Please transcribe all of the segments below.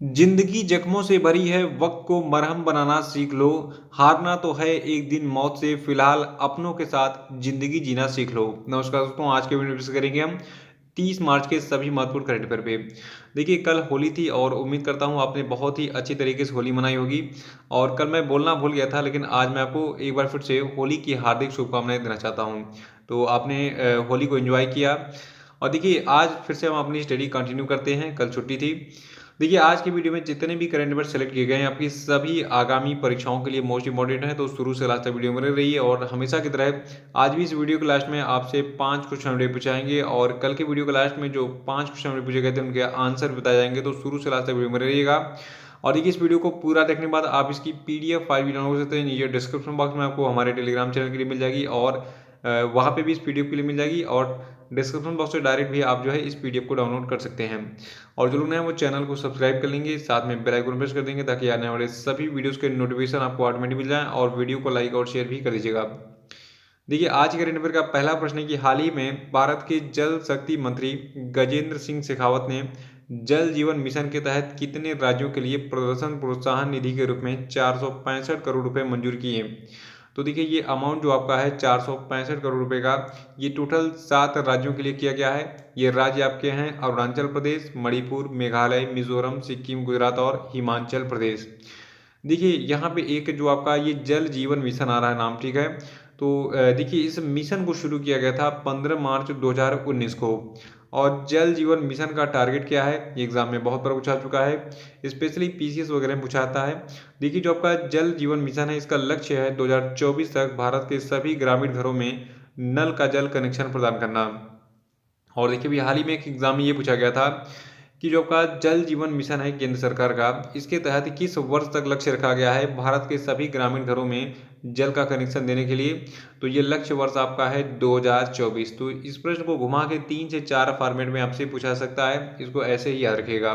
जिंदगी जख्मों से भरी है, वक्त को मरहम बनाना सीख लो। हारना तो है एक दिन मौत से, फिलहाल अपनों के साथ जिंदगी जीना सीख लो। नमस्कार दोस्तों, आज के वीडियो में डिस्कस करेंगे हम 30 मार्च के सभी महत्वपूर्ण करंट अफेयर पे। देखिए, कल होली थी और उम्मीद करता हूँ आपने बहुत ही अच्छी तरीके से होली मनाई होगी। और कल मैं बोलना भूल गया था, लेकिन आज मैं आपको एक बार फिर से होली की हार्दिक शुभकामनाएं देना चाहता हूँ। तो आपने होली को एंजॉय किया। और देखिए, आज फिर से हम अपनी स्टडी कंटिन्यू करते हैं। कल छुट्टी थी। देखिए, आज की वीडियो में जितने भी करंट अफेयर सेलेक्ट किए गए हैं आपकी सभी आगामी परीक्षाओं के लिए मोस्ट इंपॉर्टेंट है, तो शुरू से लास्ट तक वीडियो बने रहिए। और हमेशा की तरह आज भी इस वीडियो के लास्ट में आपसे 5 क्वेश्चन पूछाएंगे, और कल के वीडियो के लास्ट में जो 5 क्वेश्चन पूछे गए थे उनके आंसर बताए जाएंगे। तो शुरू से लास्ट तक वीडियो बने रहिएगा। और देखिए, इस वीडियो को पूरा देखने के बाद आप इसकी पीडीएफ फाइल भी डाउनलोड कर सकते हैं। नीचे डिस्क्रिप्शन बॉक्स में आपको हमारे टेलीग्राम चैनल के लिए मिल जाएगी, और वहाँ पे भी इस पीडीएफ के लिए मिल जाएगी। और डिस्क्रिप्शन बॉक्स से डायरेक्ट भी आप जो है इस पीडीएफ को डाउनलोड कर सकते हैं। और जो लोग नए हैं वो चैनल को सब्सक्राइब कर लेंगे, साथ में बेल आइकन प्रेस कर देंगे, ताकि आने वाले सभी वीडियोस के नोटिफिकेशन आपको ऑटोमेटिक मिल जाए। और वीडियो को लाइक और शेयर भी कर दीजिएगा। देखिए, आज के करंट अफेयर का पहला प्रश्न है कि हाल ही में भारत के जल शक्ति मंत्री गजेंद्र सिंह शेखावत ने जल जीवन मिशन के तहत कितने राज्यों के लिए प्रदर्शन प्रोत्साहन निधि के रूप में 465 करोड़ रुपए मंजूर किए। तो देखिए, ये अमाउंट जो आपका है 465 करोड़ रुपए का, ये टोटल 7 राज्यों के लिए किया गया है। ये राज्य आपके हैं अरुणाचल प्रदेश, मणिपुर, मेघालय, मिजोरम, सिक्किम, गुजरात और हिमाचल प्रदेश। देखिए, यहाँ पे एक जो आपका ये जल जीवन मिशन आ रहा है नाम, ठीक है। तो देखिए, इस मिशन को शुरू किया गया था 15 मार्च 2019 को। और जल जीवन मिशन का टारगेट क्या है, ये एग्जाम में बहुत बार पूछा चुका है, स्पेशली पीसीएस वगैरह में पूछा आता है। देखिए, जो आपका जल जीवन मिशन है, इसका लक्ष्य है 2024 तक भारत के सभी ग्रामीण घरों में नल का जल कनेक्शन प्रदान करना। और देखिए, अभी हाल ही में एक एग्जाम में ये पूछा गया था कि जो आपका जल जीवन मिशन है केंद्र सरकार का, इसके तहत किस वर्ष तक लक्ष्य रखा गया है भारत के सभी ग्रामीण घरों में जल का कनेक्शन देने के लिए। तो ये लक्ष्य वर्ष आपका है 2024। तो इस प्रश्न को घुमा के 3 से 4 फॉर्मेट में आपसे पूछा सकता है, इसको ऐसे ही याद रखिएगा।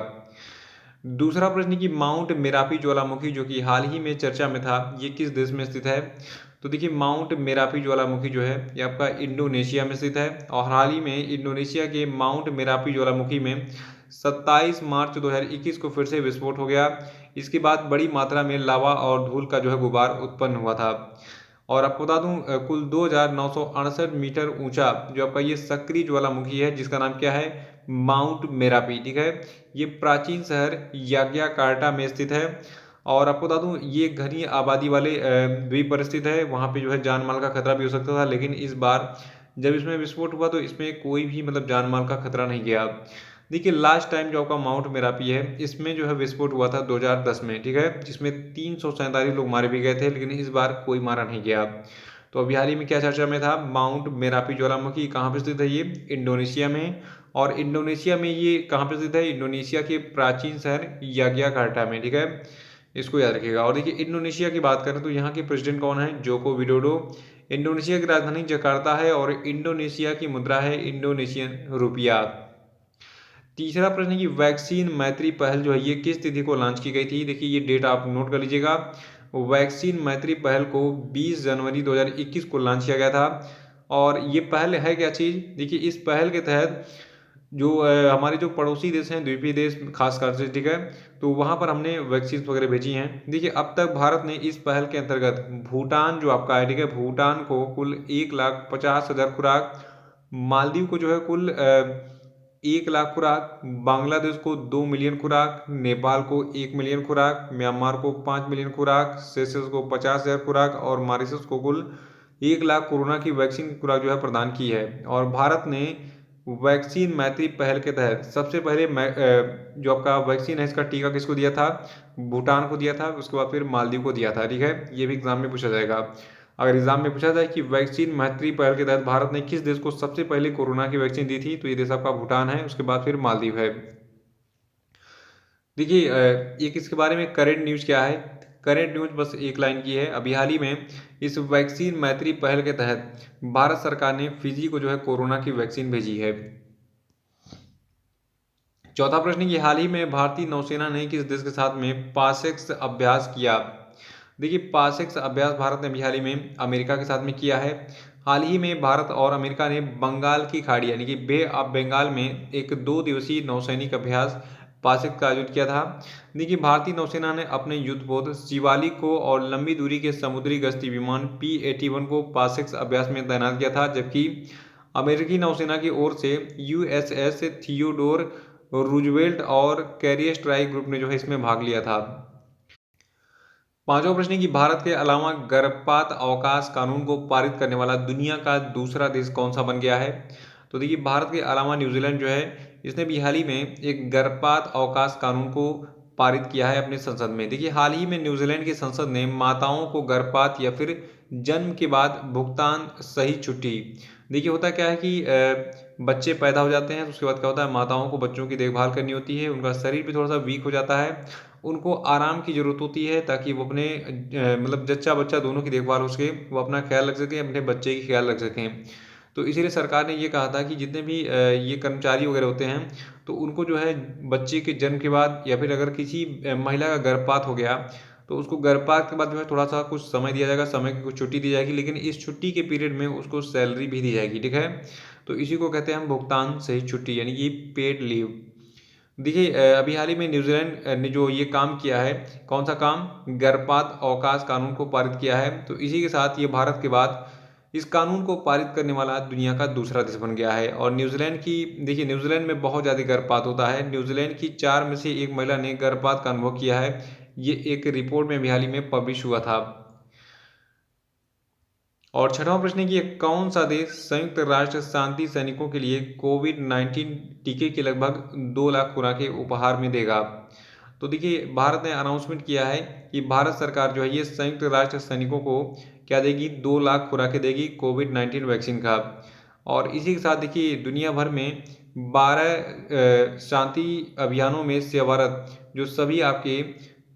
दूसरा प्रश्न कि माउंट मेरापी ज्वालामुखी जो कि हाल ही में चर्चा में था, ये किस देश में स्थित है। तो देखिए, माउंट मेरापी ज्वालामुखी जो है ये आपका इंडोनेशिया में स्थित है। और हाल ही में इंडोनेशिया के माउंट मेरापी ज्वालामुखी में 27 मार्च 2021 को फिर से विस्फोट हो गया। इसके बाद बड़ी मात्रा में लावा और धूल का जो है गुबार उत्पन्न हुआ था। और आपको बता दूं, कुल 2968 मीटर ऊंचा जो आपका ये सक्रिय ज्वालामुखी है, जिसका नाम क्या है, माउंट मेरापी, ठीक है। ये प्राचीन शहर याग्याकार्टा में स्थित है। और आपको बता दूं, ये घनी आबादी वाले द्वीप पर स्थित है। वहाँ पे जो है जान माल का खतरा भी हो सकता था, लेकिन इस बार जब इसमें विस्फोट हुआ तो इसमें कोई भी मतलब जान माल का खतरा नहीं गया। देखिए, लास्ट टाइम जो आपका माउंट मेरापी है, इसमें जो है विस्फोट हुआ था 2010 में, ठीक है, जिसमें 347 लोग मारे भी गए थे, लेकिन इस बार कोई मारा नहीं गया। तो अभी हाल ही में क्या चर्चा में था, माउंट मेरापी ज्वालामुखी कहाँ पे स्थित है, ये इंडोनेशिया में। और इंडोनेशिया में ये कहाँ पे स्थित है, इंडोनेशिया के प्राचीन शहर याग्याकार्टा में, ठीक है। इसको याद रखिएगा। और देखिए, इंडोनेशिया की बात करें तो यहाँ के प्रेसिडेंट कौन है, जोको विडोडो। इंडोनेशिया की राजधानी जकार्ता है, और इंडोनेशिया की मुद्रा है इंडोनेशियन रुपया। तीसरा प्रश्न है कि वैक्सीन मैत्री पहल जो है ये किस तिथि को लॉन्च की गई थी। देखिए, ये डेट आप नोट कर लीजिएगा। वैक्सीन मैत्री पहल को 20 जनवरी 2021 को लॉन्च किया गया था। और ये पहल है क्या चीज़, देखिए, इस पहल के तहत जो हमारे जो पड़ोसी देश हैं, द्वीपीय देश खास कर से, ठीक है, तो वहाँ पर हमने वैक्सीन वगैरह भेजी हैं। देखिए, अब तक भारत ने इस पहल के अंतर्गत भूटान जो आपका है, ठीक है, भूटान को कुल 1,50,000 खुराक, मालदीव को जो है कुल 1 लाख खुराक, बांग्लादेश को 2 मिलियन खुराक, नेपाल को 1 मिलियन खुराक, म्यांमार को 5 मिलियन खुराक, सेशल्स को 50,000 खुराक, और मॉरिशस को कुल 1 लाख कोरोना की वैक्सीन की खुराक जो है प्रदान की है। और भारत ने वैक्सीन मैत्री पहल के तहत सबसे पहले जो आपका वैक्सीन है इसका टीका किसको दिया था, भूटान को दिया था। उसके बाद फिर मालदीव को दिया था, ठीक है। ये भी एग्जाम में पूछा जाएगा। अगर एग्जाम में पूछा जाए कि वैक्सीन मैत्री पहल के तहत भारत ने किस देश को सबसे पहले कोरोना की वैक्सीन दी थी, तो ये देश आपका भूटान है। उसके बाद फिर मालदीव है। देखिए, एक इसके बारे में करेंट न्यूज क्या है, करेंट न्यूज बस एक लाइन की है। अभी हाल ही में इस वैक्सीन मैत्री पहल के तहत भारत सरकार ने फिजी को जो है कोरोना की वैक्सीन भेजी है। चौथा प्रश्न कि हाल ही में भारतीय नौसेना ने किस देश के साथ में पासेक्स अभ्यास किया। देखिए, पासेक्स अभ्यास भारत ने अभी हाल ही में अमेरिका के साथ में किया है। हाल ही में भारत और अमेरिका ने बंगाल की खाड़ी यानी कि बे ऑफ बंगाल में एक 2 दिवसीय नौसैनिक अभ्यास पासिक का आयोजन किया था। देखिए भारतीय नौसेना ने अपने युद्धपोत शिवालिक को और लंबी दूरी के समुद्री गश्ती विमान P-81 को पासिक अभ्यास में तैनात किया था, जबकि अमेरिकी नौसेना की ओर से USS थियोडोर रूजवेल्ट और कैरियर स्ट्राइक ग्रुप ने जो है इसमें भाग लिया था। पांचवा प्रश्न है कि भारत के अलावा गर्भपात अवकाश कानून को पारित करने वाला दुनिया का दूसरा देश कौन सा बन गया है। तो देखिए भारत के अलावा न्यूजीलैंड जो है इसने भी हाल ही में एक गर्भपात अवकाश कानून को पारित किया है अपने संसद में। देखिए हाल ही में न्यूजीलैंड की संसद ने माताओं को गर्भपात या फिर जन्म के बाद भुगतान सहित छुट्टी। देखिए होता क्या है कि बच्चे पैदा हो जाते हैं तो उसके बाद क्या होता है, माताओं को बच्चों की देखभाल करनी होती है, उनका शरीर भी थोड़ा सा वीक हो जाता है, उनको आराम की ज़रूरत होती है ताकि वो अपने मतलब जच्चा बच्चा दोनों की देखभाल हो सके, वो अपना ख्याल रख सकें, अपने बच्चे की ख्याल रख सकें। तो इसीलिए सरकार ने ये कहा था कि जितने भी ये कर्मचारी वगैरह होते हैं तो उनको जो है बच्चे के जन्म के बाद या फिर अगर किसी महिला का गर्भपात हो गया तो उसको गर्भपात के बाद जो है थोड़ा सा कुछ समय दिया जाएगा, समय की कुछ छुट्टी दी जाएगी, लेकिन इस छुट्टी के पीरियड में उसको सैलरी भी दी जाएगी। ठीक है, तो इसी को कहते हैं हम भुगतान सहित छुट्टी यानी कि पेड लीव। देखिए अभी हाल ही में न्यूजीलैंड ने जो ये काम किया है, कौन सा काम, गर्भपात अवकाश कानून को पारित किया है। तो इसी के साथ ये भारत के बाद इस कानून को पारित करने वाला दुनिया का दूसरा देश बन गया है। और न्यूजीलैंड की, देखिए न्यूजीलैंड में बहुत ज़्यादा गर्भपात होता है, न्यूजीलैंड की 4 में से एक महिला ने गर्भपात का अनुभव किया है, ये एक रिपोर्ट में भी हाल ही में पब्लिश हुआ था। और छठवां प्रश्न है कि कौन सा देश संयुक्त राष्ट्र शांति सैनिकों के लिए कोविड-19 टीके की लगभग 2 लाख खुराकें उपहार में देगा। तो देखिए भारत ने अनाउंसमेंट किया है कि भारत सरकार जो है ये संयुक्त राष्ट्र सैनिकों को क्या देगी, 2 लाख खुराकें देगी कोविड-19 वैक्सीन का। और इसी के साथ देखिए दुनिया भर में 12 शांति अभियानों में सेवारत जो सभी आपके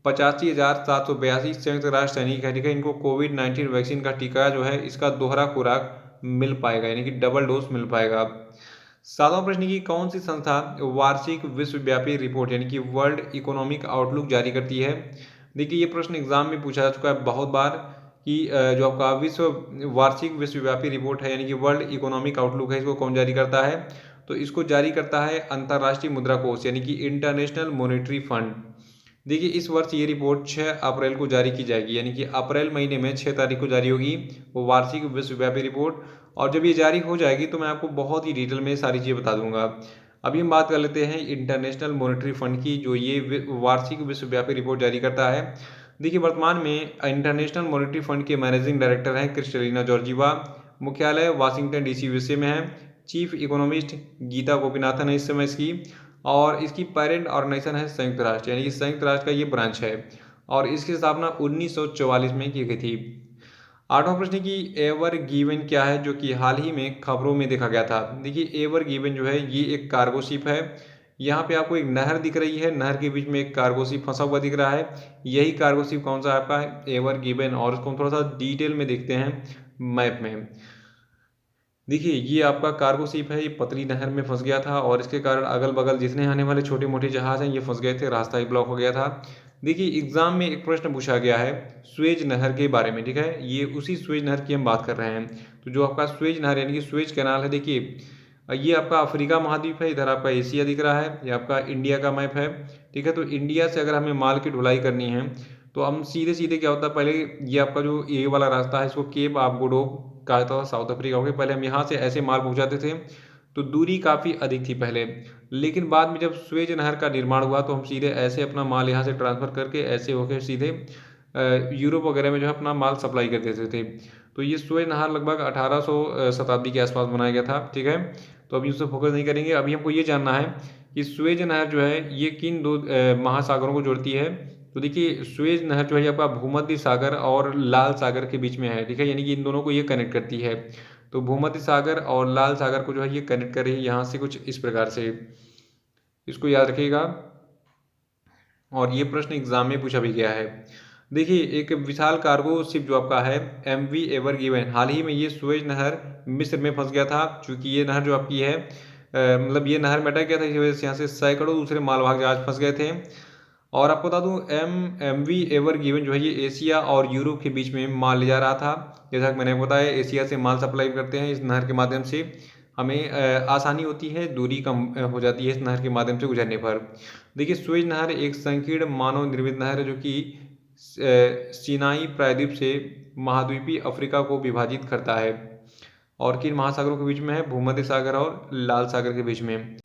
85,782 संयुक्त राष्ट्र सैनिक है, ठीक है, इनको कोविड-19 वैक्सीन का टीका जो है इसका दोहरा खुराक मिल पाएगा, यानी कि डबल डोज मिल पाएगा। सातवां प्रश्न की कौन सी संस्था वार्षिक विश्वव्यापी रिपोर्ट यानी कि वर्ल्ड इकोनॉमिक आउटलुक जारी करती है। देखिए ये प्रश्न एग्जाम में पूछा जा चुका है बहुत बार कि जो आपका वार्षिक विश्वव्यापी रिपोर्ट है यानी कि वर्ल्ड इकोनॉमिक आउटलुक है, इसको कौन जारी करता है। तो इसको जारी करता है अंतर्राष्ट्रीय मुद्रा कोष यानी कि इंटरनेशनल मॉनेटरी फंड। देखिए इस वर्ष ये रिपोर्ट 6 अप्रैल को जारी की जाएगी, यानी कि अप्रैल महीने में 6 तारीख को जारी होगी वो वार्षिक विश्वव्यापी रिपोर्ट। और जब ये जारी हो जाएगी तो मैं आपको बहुत ही डिटेल में सारी चीज़ें बता दूंगा। अभी हम बात कर लेते हैं इंटरनेशनल मॉनेटरी फंड की, जो ये वार्षिक विश्वव्यापी रिपोर्ट जारी करता है। देखिए वर्तमान में इंटरनेशनल मॉनेटरी फंड के मैनेजिंग डायरेक्टर हैं क्रिस्टलिना जॉर्जीवा, मुख्यालय वाशिंगटन DC यूएसए में है, चीफ इकोनॉमिस्ट गीता गोपीनाथन है इस समय इसकी, और इसकी पेरेंट ऑर्गेनाइजेशन है संयुक्त राष्ट्र, यानी कि संयुक्त राष्ट्र का ये ब्रांच है और इसकी स्थापना 1944 में की गई थी। आठवां प्रश्न की एवर गिवन क्या है, जो कि हाल ही में खबरों में देखा गया था। देखिए एवर गिवन जो है ये एक कार्गो शिप है। यहाँ पे आपको एक नहर दिख रही है, नहर के बीच में एक कार्गो शिप फंसा हुआ दिख रहा है, यही कार्गो शिप कौन सा आपका है, एवर गिवन। और इसको हम थोड़ा सा डिटेल में देखते हैं मैप में। देखिए ये आपका कार्गो शिप है, ये पतली नहर में फंस गया था और इसके कारण अगल बगल जितने आने वाले छोटे मोटे जहाज हैं ये फंस गए थे, रास्ता ही ब्लॉक हो गया था। देखिए एग्जाम में एक प्रश्न पूछा गया है स्वेज नहर के बारे में, ठीक है, ये उसी स्वेज नहर की हम बात कर रहे हैं। तो जो आपका स्वेज नहर यानी कि स्वेज कैनाल है, देखिए ये आपका अफ्रीका महाद्वीप है, इधर आपका एशिया दिख रहा है, ये आपका इंडिया का मैप है। ठीक है, तो इंडिया से अगर हमें माल की ढुलाई करनी है तो हम सीधे सीधे क्या होता है, पहले ये आपका जो ये वाला रास्ता है इसको केप ऑफ गुड होप कहा था साउथ अफ्रीका हो गया, पहले हम यहाँ से ऐसे माल पहुँचाते थे तो दूरी काफ़ी अधिक थी पहले, लेकिन बाद में जब स्वेज नहर का निर्माण हुआ तो हम सीधे ऐसे अपना माल यहाँ से ट्रांसफ़र करके ऐसे होकर सीधे यूरोप वगैरह में जो है अपना माल सप्लाई कर देते थे। तो ये स्वेज नहर लगभग 1800 शताब्दी के आसपास बनाया गया था। ठीक है, तो अभी उस पर फोकस नहीं करेंगे, अभी हमको ये जानना है कि स्वेज नहर जो है ये किन दो महासागरों को जोड़ती है। तो देखिए स्वेज नहर जो है आपका भूमध्य सागर और लाल सागर के बीच में है, ठीक है, यानी कि इन दोनों को ये कनेक्ट करती है। तो भूमध्य सागर और लाल सागर को जो है ये कनेक्ट कर रही है यहाँ से कुछ इस प्रकार से, इसको याद रखिएगा। और ये प्रश्न एग्जाम में पूछा भी गया है। देखिए एक विशाल कार्गो शिप जो आपका है MV एवर गिवन, हाल ही में ये स्वेज नहर मिस्र में फंस गया था, क्योंकि ये नहर जो आपकी है मतलब ये नहर में अटक गया था, इसी वजह से यहाँ से सैकड़ों दूसरे मालवाहक जहाज फंस गए थे। और आपको बता दूं MV एवर गिवन जो है ये एशिया और यूरोप के बीच में माल ले जा रहा था, जैसा कि मैंने बताया एशिया से माल सप्लाई करते हैं इस नहर के माध्यम से। हमें आसानी होती है, दूरी कम हो जाती है इस नहर के माध्यम से गुजरने पर। देखिए सुएज नहर एक संकीर्ण मानव निर्मित नहर है जो कि सीनाई प्रायद्वीप से महाद्वीपीय अफ्रीका को विभाजित करता है और किन महासागरों के बीच में है, भूमध्य सागर और लाल सागर के बीच में।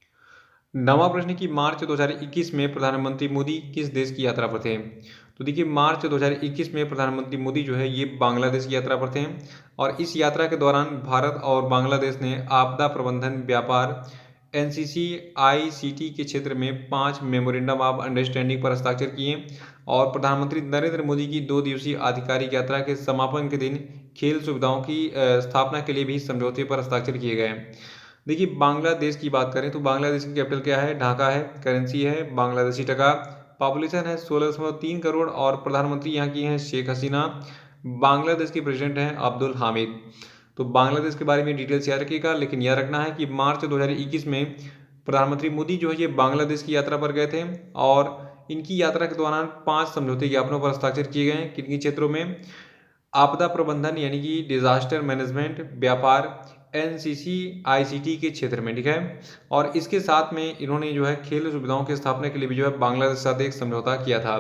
नवा प्रश्न कि मार्च 2021 में प्रधानमंत्री मोदी किस देश की यात्रा पर थे? तो देखिए मार्च 2021 में प्रधानमंत्री मोदी जो है ये बांग्लादेश की यात्रा पर थे और इस यात्रा के दौरान भारत और बांग्लादेश ने आपदा प्रबंधन, व्यापार, एनसीसी, आईसीटी के क्षेत्र में 5 मेमोरेंडम ऑफ अंडरस्टैंडिंग पर हस्ताक्षर किए और प्रधानमंत्री नरेंद्र मोदी की 2 दिवसीय आधिकारिक यात्रा के समापन के दिन खेल सुविधाओं की स्थापना के लिए भी समझौते पर हस्ताक्षर किए गए। देखिए बांग्लादेश की बात करें तो बांग्लादेश की कैपिटल क्या है? ढाका है। करेंसी है बांग्लादेशी टका। पॉपुलेशन है 16.3 करोड़ और प्रधानमंत्री यहाँ की हैं शेख हसीना। बांग्लादेश के प्रेसिडेंट हैं अब्दुल हामिद। तो बांग्लादेश के बारे में डिटेल्स याद रखिएगा, लेकिन याद रखना है कि मार्च 2021 में प्रधानमंत्री मोदी जो है ये बांग्लादेश की यात्रा पर गए थे और इनकी यात्रा के दौरान 5 समझौते ज्ञापनों पर हस्ताक्षर किए गए हैं। किन किन क्षेत्रों में? आपदा प्रबंधन यानी कि डिजास्टर मैनेजमेंट, व्यापार, एनसीसी, आईसीटी के क्षेत्र में, ठीक है। और इसके साथ में इन्होंने जो है खेल सुविधाओं की स्थापना के लिए भी जो है बांग्लादेश के साथ एक समझौता किया था।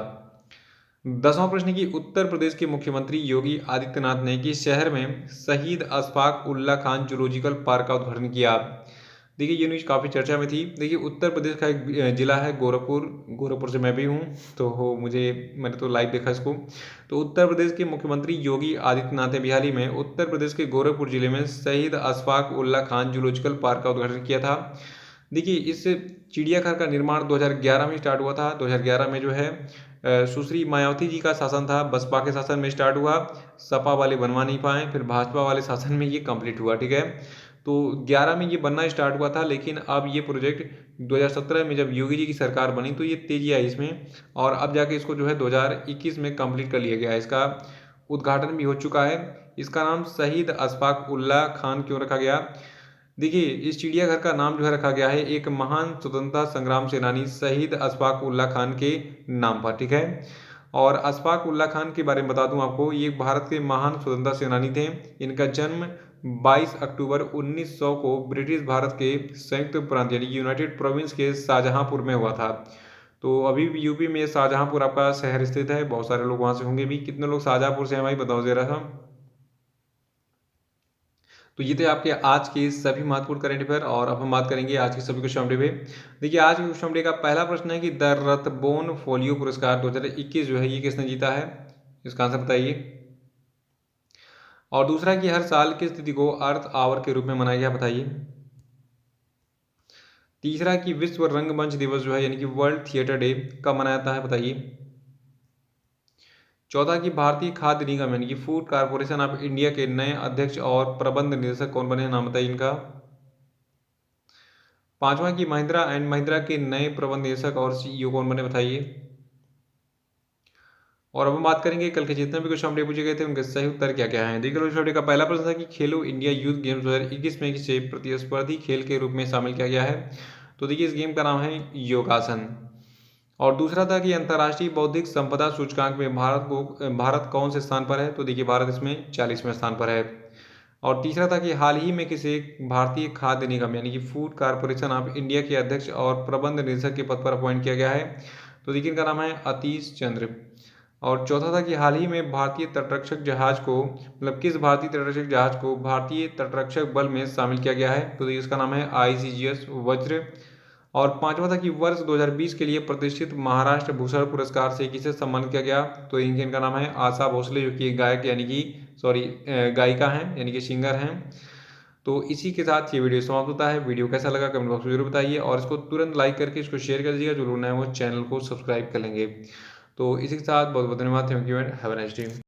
10वां प्रश्न कि उत्तर प्रदेश के मुख्यमंत्री योगी आदित्यनाथ ने किस शहर में शहीद अशफाक उल्ला खान जूलॉजिकल पार्क का उद्घाटन किया? देखिए ये न्यूज़ काफ़ी चर्चा में थी। देखिए उत्तर प्रदेश का एक जिला है गोरखपुर। गोरखपुर से मैं भी हूँ, तो मैंने तो लाइव देखा इसको। तो उत्तर प्रदेश के मुख्यमंत्री योगी आदित्यनाथ ने हाल ही में उत्तर प्रदेश के गोरखपुर जिले में शहीद अशफाक उल्ला खान जूलॉजिकल पार्क का उद्घाटन किया था। देखिए इस चिड़ियाघर का निर्माण 2011 में स्टार्ट हुआ था। 2011 में जो है सुश्री मायावती जी का शासन था, बसपा के शासन में स्टार्ट हुआ, सपा वाले बनवा नहीं पाए, फिर भाजपा वाले शासन में ये कंप्लीट हुआ, ठीक है। तो 11 में ये बनना स्टार्ट हुआ था, लेकिन अब ये प्रोजेक्ट 2017 में जब योगी जी की सरकार बनी तो ये तेजी आई इसमें और अब जाके इसको जो है 2021 में कंप्लीट कर लिया गया है। इसका उद्घाटन भी हो चुका है। इसका नाम शहीद अशफाक उल्ला खान क्यों रखा गया? देखिए इस चिड़ियाघर का नाम जो है रखा गया है एक महान स्वतंत्रता संग्राम सेनानी शहीद अशफाक उल्ला खान के नाम पर, ठीक है। और अशफाक उल्ला खान के बारे में बता दूं आपको, ये भारत के महान स्वतंत्रता सेनानी थे। इनका जन्म 22 अक्टूबर 1900 को ब्रिटिश भारत के संयुक्त प्रांत यानी यूनाइटेड प्रोविंस के शाहजहांपुर में हुआ था। तो अभी भी यूपी में शाहजहांपुर आपका शहर स्थित है। बहुत सारे लोग वहां से होंगे भी। कितने लोग शाहजहांपुर से हैं भाई, बताओ जरा सा। तो ये थे आपके आज के सभी महत्वपूर्ण करंट अफेयर और अब हम बात करेंगे आज के सभी क्वेश्चन अपडे पे। देखिए आज के क्वेश्चन अपडे का पहला प्रश्न है कि द रतबोन फोलियो पुरस्कार 2021 जो है ये किसने जीता है? इसका आंसर बताइए। और दूसरा कि हर साल किस तिथि को अर्थ आवर के रूप में मनाया गया, बताइए। तीसरा कि विश्व रंगमंच दिवस जो है यानी कि वर्ल्ड थिएटर डे कब मनाया जाता है, बताइए। चौथा कि भारतीय खाद्य निगम यानी कि फूड कारपोरेशन ऑफ इंडिया के नए अध्यक्ष और प्रबंध निदेशक कौन बने हैं, नाम बताइए इनका। पांचवा कि महिंद्रा एंड महिंद्रा के नए प्रबंध निदेशक और सीईओ कौन बने, बताइए। और अब हम बात करेंगे कल के जितने भी क्वेश्चन अपडेट पूछे गए थे उनके सही उत्तर क्या क्या है। देखिए क्वेश्चन का पहला प्रश्न था कि खेलो इंडिया यूथ गेम्स 2021 में किसे प्रतिस्पर्धी खेल के रूप में शामिल किया गया है? तो देखिए इस गेम का नाम है योगासन। और दूसरा था कि अंतर्राष्ट्रीय बौद्धिक संपदा सूचकांक में भारत कौन से स्थान पर है? तो देखिए भारत इसमें 40वें स्थान पर है। और तीसरा था कि हाल ही में किसे भारतीय खाद्य निगम यानी कि फूड कारपोरेशन ऑफ इंडिया के अध्यक्ष और प्रबंध निदेशक के पद पर अपॉइंट किया गया है? तो देखिए इनका नाम है अतीश चंद्र। और चौथा था कि हाल ही में भारतीय तटरक्षक जहाज को किस भारतीय तटरक्षक जहाज को भारतीय तटरक्षक बल में शामिल किया गया है? तो इसका नाम है ICGS वज्र। और पांचवा था कि वर्ष 2020 के लिए प्रतिष्ठित महाराष्ट्र भूषण पुरस्कार से किसे सम्मानित किया गया? तो इनका नाम है आशा भोसले जो कि गायक यानी कि गायिका हैं यानी कि सिंगर हैं। तो इसी के साथ ये वीडियो समाप्त होता है। वीडियो कैसा लगा कमेंट बॉक्स में जरूर बताइए और इसको तुरंत लाइक करके इसको शेयर कर दीजिएगा। जो लोग नए वो चैनल को सब्सक्राइब कर लेंगे। तो इसी के साथ बहुत बहुत धन्यवाद। Thank you and have a nice day.